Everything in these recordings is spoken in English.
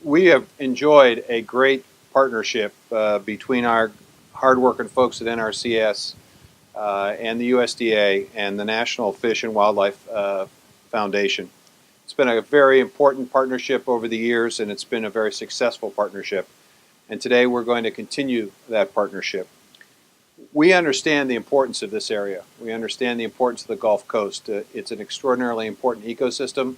We have enjoyed a great partnership between our hardworking folks at NRCS and the USDA and the National Fish and Wildlife Foundation. It's been a very important partnership over the years, and it's been a very successful partnership. And today we're going to continue that partnership. We understand the importance of this area. We understand the importance of the Gulf Coast. It's an extraordinarily important ecosystem.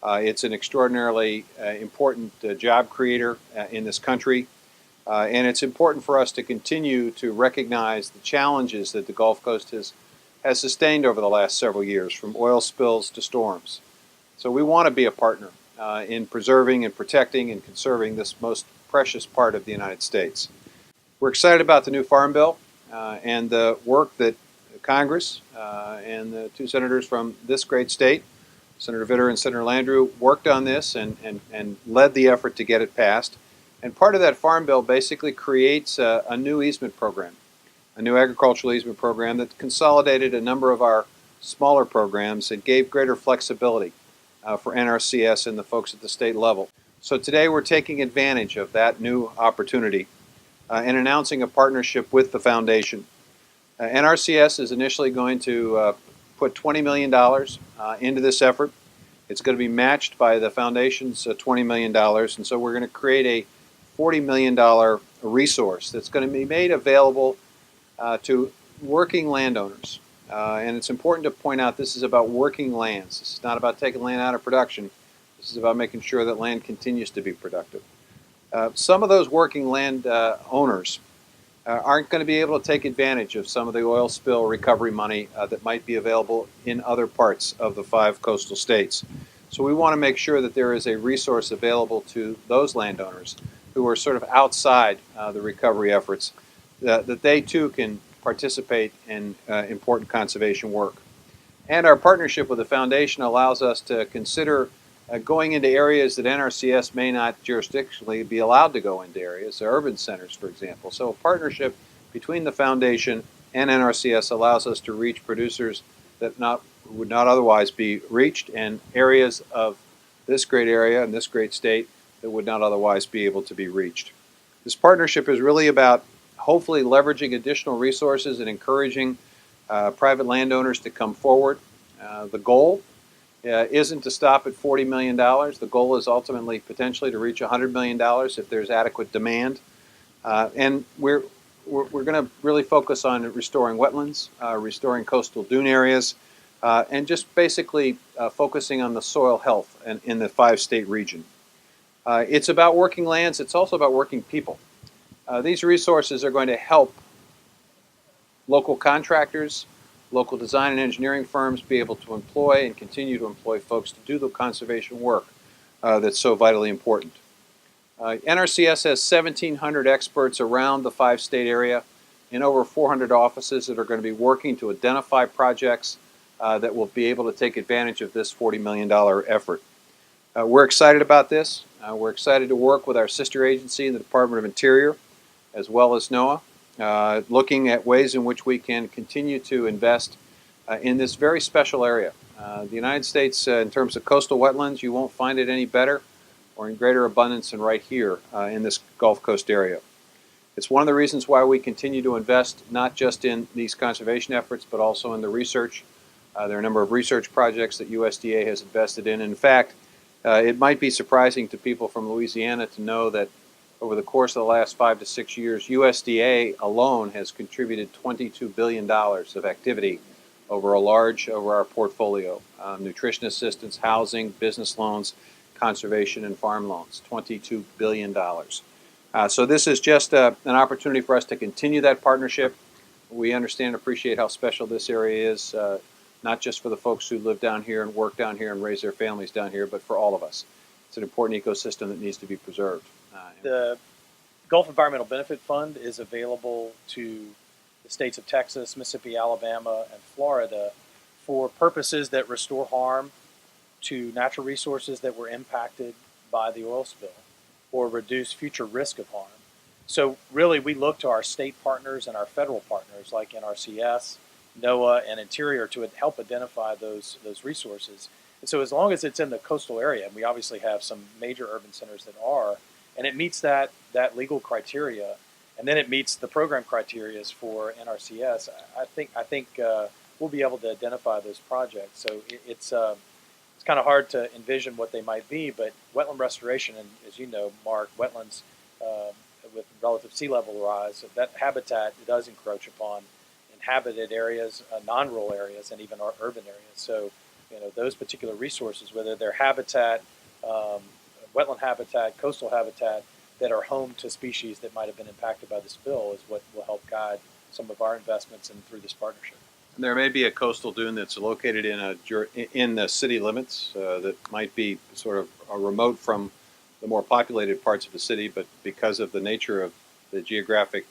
It's an extraordinarily important job creator in this country. And it's important for us to continue to recognize the challenges that the Gulf Coast has sustained over the last several years, from oil spills to storms. So we want to be a partner in preserving and protecting and conserving this most precious part of the United States. We're excited about the new Farm Bill and the work that Congress and the two senators from this great state, Senator Vitter and Senator Landrieu, worked on this and led the effort to get it passed. And part of that Farm Bill basically creates a new easement program, a new agricultural easement program that consolidated a number of our smaller programs and gave greater flexibility for NRCS and the folks at the state level. So today we're taking advantage of that new opportunity and announcing a partnership with the foundation. NRCS is initially going to put $20 million into this effort. It's going to be matched by the foundation's $20 million, and so we're going to create a $40 million resource that's going to be made available to working landowners. And it's important to point out this is about working lands. This is not about taking land out of production. This is about making sure that land continues to be productive. Some of those working land owners aren't going to be able to take advantage of some of the oil spill recovery money that might be available in other parts of the 5 coastal states. So we want to make sure that there is a resource available to those landowners who are sort of outside the recovery efforts, that they too can participate in important conservation work. And our partnership with the foundation allows us to consider going into areas that NRCS may not jurisdictionally be allowed to go into areas, urban centers, for example. So a partnership between the foundation and NRCS allows us to reach producers that would not otherwise be reached, and areas of this great area and this great state that would not otherwise be able to be reached. This partnership is really about hopefully leveraging additional resources and encouraging private landowners to come forward. The goal isn't to stop at $40 million. The goal is ultimately potentially to reach $100 million if there's adequate demand. And we're going to really focus on restoring wetlands, restoring coastal dune areas, and just basically focusing on the soil health in the 5-state region. It's about working lands. It's also about working people. These resources are going to help local contractors, local design and engineering firms be able to employ and continue to employ folks to do the conservation work that's so vitally important. NRCS has 1,700 experts around the 5-state area in over 400 offices that are going to be working to identify projects that will be able to take advantage of this $40 million effort. We're excited about this. We're excited to work with our sister agency in the Department of Interior, as well as NOAA, looking at ways in which we can continue to invest in this very special area. The United States, in terms of coastal wetlands, you won't find it any better or in greater abundance than right here in this Gulf Coast area. It's one of the reasons why we continue to invest not just in these conservation efforts, but also in the research. There are a number of research projects that USDA has invested in. In fact, it might be surprising to people from Louisiana to know that over the course of the last 5 to 6 years, USDA alone has contributed $22 billion of activity over our portfolio. Nutrition assistance, housing, business loans, conservation, and farm loans, $22 billion. So this is just an opportunity for us to continue that partnership. We understand and appreciate how special this area is, not just for the folks who live down here and work down here and raise their families down here, but for all of us. It's an important ecosystem that needs to be preserved. The Gulf Environmental Benefit Fund is available to the states of Texas, Mississippi, Alabama, and Florida for purposes that restore harm to natural resources that were impacted by the oil spill or reduce future risk of harm. So really we look to our state partners and our federal partners like NRCS, NOAA, and Interior to help identify those resources And so as long as it's in the coastal area, and we obviously have some major urban centers that are, and it meets that legal criteria, and then it meets the program criteria for NRCS, I think we'll be able to identify those projects. So it's kind of hard to envision what they might be, but wetland restoration, and as you know, Mark, wetlands with relative sea level rise, that habitat does encroach upon inhabited areas, non-rural areas, and even our urban areas. So, those particular resources, whether they're habitat, wetland habitat, coastal habitat, that are home to species that might have been impacted by this bill, is what will help guide some of our investments and through this partnership. And there may be a coastal dune that's located in the city limits that might be sort of remote from the more populated parts of the city, but because of the nature of the geographic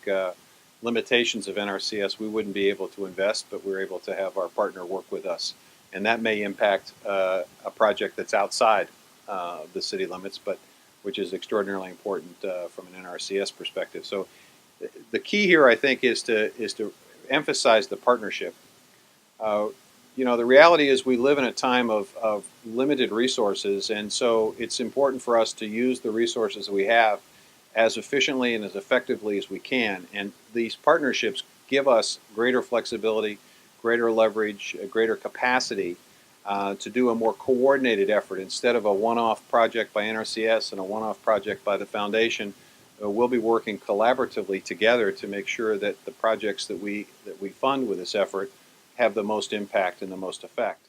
limitations of NRCS, we wouldn't be able to invest, but we're able to have our partner work with us. And that may impact a project that's outside the city limits, but which is extraordinarily important from an NRCS perspective. So the key here, I think, is to emphasize the partnership. The reality is we live in a time of limited resources, and so it's important for us to use the resources we have as efficiently and as effectively as we can. And these partnerships give us greater flexibility, greater leverage, greater capacity to do a more coordinated effort. Instead of a one-off project by NRCS and a one-off project by the foundation, we'll be working collaboratively together to make sure that the projects that we fund with this effort have the most impact and the most effect.